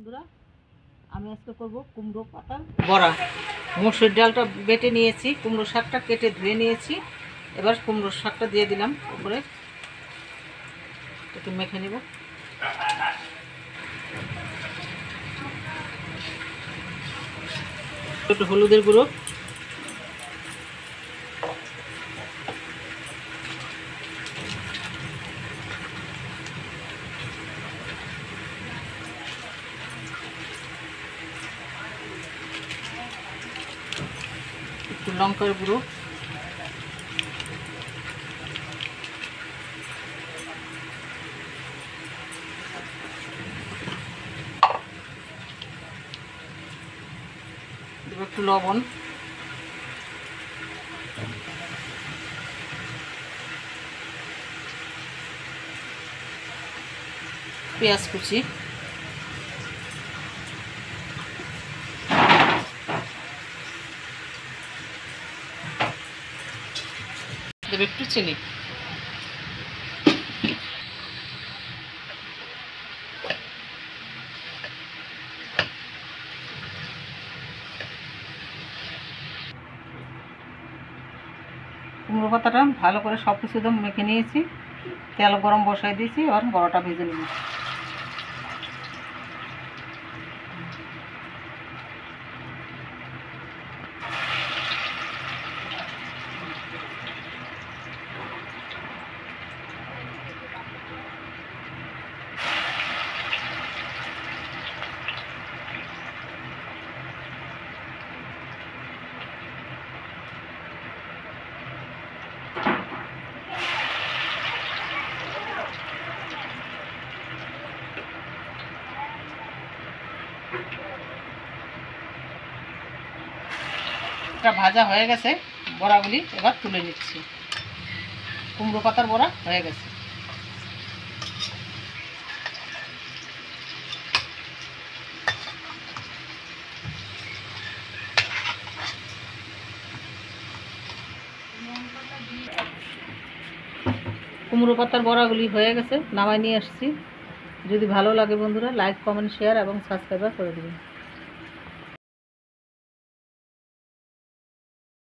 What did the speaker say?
বন্ধুরা, আমি আজকে করব কুমড়ো পাতার বড়া। মসুর ডালটা বেটে নিয়েছি, কুমড়ো শাকটা কেটে ধুয়ে নিয়েছি। এবার কুমড়ো শাকটা দিয়ে দিলাম উপরে, একটু মেখে নেব। একটু হলুদের গুঁড়ো, একটু লঙ্কার গুঁড়ো, একটু লবণ, পেঁয়াজ কুচি, দেব একটু চিনি। কুমড়ো পাতাটা ভালো করে সব কিছু একদম মেখে নিয়েছি, তেল গরম বসাই দিয়েছি। এবার বড়াটা ভেজে নেব। ভাজা হয়ে গেছে বড়াগুলি, এবার তুলে নিচ্ছি। কুমড়ো পাতার বড়া হয়ে গেছে। কুমড়ো পাতার বড়াগুলি হয়ে গেছে, নামাই নিয়ে আসছি। যদি ভালো লাগে বন্ধুরা, লাইক, কমেন্ট, শেয়ার এবং সাবস্ক্রাইব করে দেবেন।